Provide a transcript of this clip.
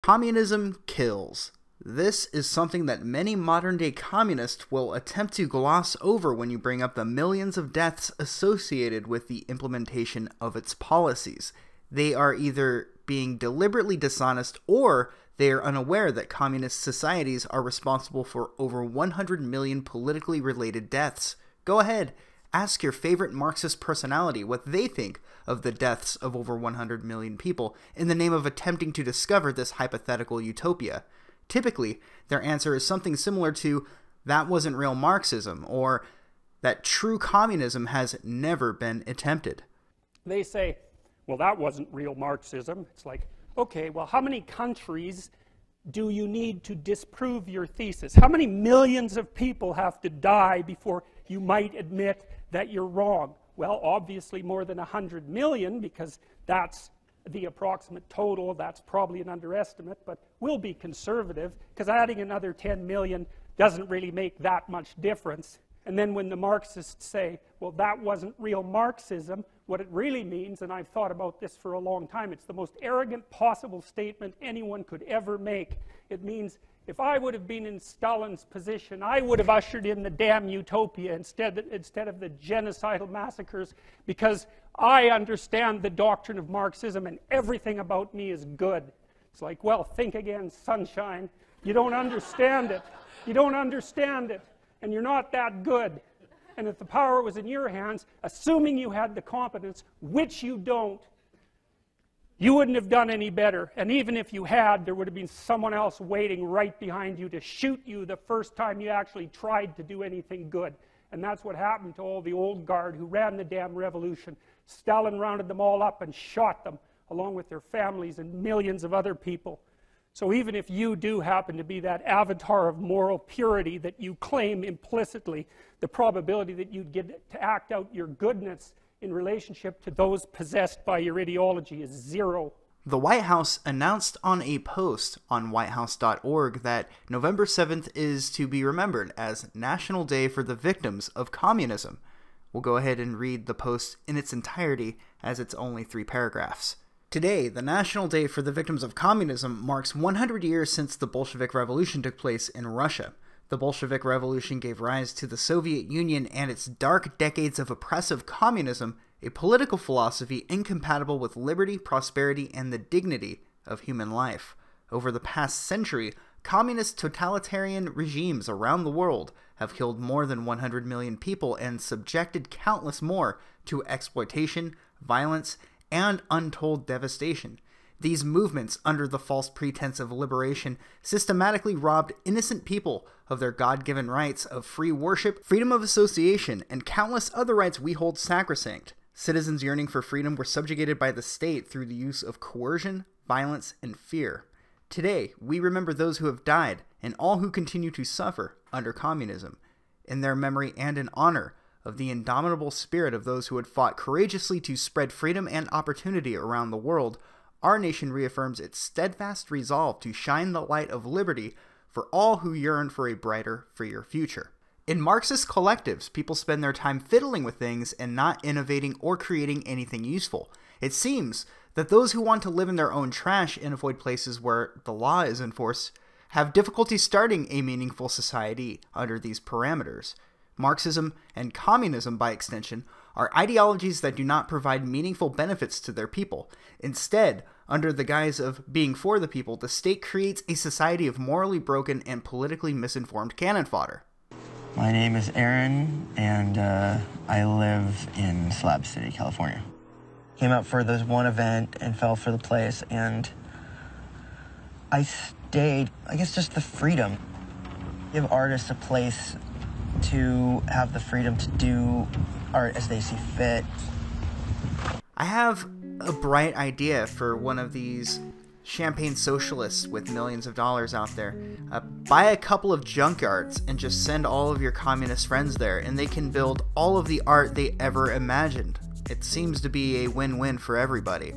Communism kills. This is something that many modern-day communists will attempt to gloss over when you bring up the millions of deaths associated with the implementation of its policies. They are either being deliberately dishonest or they are unaware that communist societies are responsible for over 100 million politically related deaths. Go ahead, ask your favorite Marxist personality what they think of the deaths of over 100 million people in the name of attempting to discover this hypothetical utopia. Typically, their answer is something similar to, that wasn't real Marxism, or that true communism has never been attempted. They say, well, that wasn't real Marxism. It's like, okay, well, how many countries do you need to disprove your thesis? How many millions of people have to die before you might admit that you're wrong? Well, obviously more than 100 million, because that's the approximate total. That's probably an underestimate, but we'll be conservative, because adding another 10 million doesn't really make that much difference. And then when the Marxists say, well, that wasn't real Marxism, what it really means, and I've thought about this for a long time, it's the most arrogant possible statement anyone could ever make. It means, if I would have been in Stalin's position, I would have ushered in the damn utopia instead of the genocidal massacres, because I understand the doctrine of Marxism and everything about me is good. It's like, well, think again, sunshine. You don't understand it. You don't understand it. And you're not that good. And if the power was in your hands, assuming you had the competence, which you don't, you wouldn't have done any better. And even if you had, there would have been someone else waiting right behind you to shoot you the first time you actually tried to do anything good. And that's what happened to all the old guard who ran the damn revolution. Stalin rounded them all up and shot them, along with their families and millions of other people. So even if you do happen to be that avatar of moral purity that you claim implicitly, the probability that you'd get to act out your goodness in relationship to those possessed by your ideology is zero. The White House announced on a post on whitehouse.org that November 7th is to be remembered as National Day for the Victims of Communism. We'll go ahead and read the post in its entirety, as it's only 3 paragraphs. Today, the National Day for the Victims of Communism marks 100 years since the Bolshevik Revolution took place in Russia. The Bolshevik Revolution gave rise to the Soviet Union and its dark decades of oppressive communism, a political philosophy incompatible with liberty, prosperity, and the dignity of human life. Over the past century, communist totalitarian regimes around the world have killed more than 100 million people and subjected countless more to exploitation, violence, and untold devastation. These movements, under the false pretense of liberation, systematically robbed innocent people of their God-given rights of free worship, freedom of association, and countless other rights we hold sacrosanct. Citizens yearning for freedom were subjugated by the state through the use of coercion, violence, and fear. Today, we remember those who have died and all who continue to suffer under communism. In their memory and in honor of the indomitable spirit of those who had fought courageously to spread freedom and opportunity around the world, our nation reaffirms its steadfast resolve to shine the light of liberty for all who yearn for a brighter, freer future. In Marxist collectives, people spend their time fiddling with things and not innovating or creating anything useful. It seems that those who want to live in their own trash and avoid places where the law is enforced have difficulty starting a meaningful society under these parameters. Marxism and communism, by extension, are ideologies that do not provide meaningful benefits to their people. Instead, under the guise of being for the people, the state creates a society of morally broken and politically misinformed cannon fodder. My name is Aaron, and I live in Slab City, California. Came out for this one event and fell for the place, and I stayed. I guess just the freedom. Give artists a place to have the freedom to do art as they see fit. I have a bright idea for one of these champagne socialists with millions of dollars out there. Buy a couple of junkyards and just send all of your communist friends there, and they can build all of the art they ever imagined. It seems to be a win-win for everybody.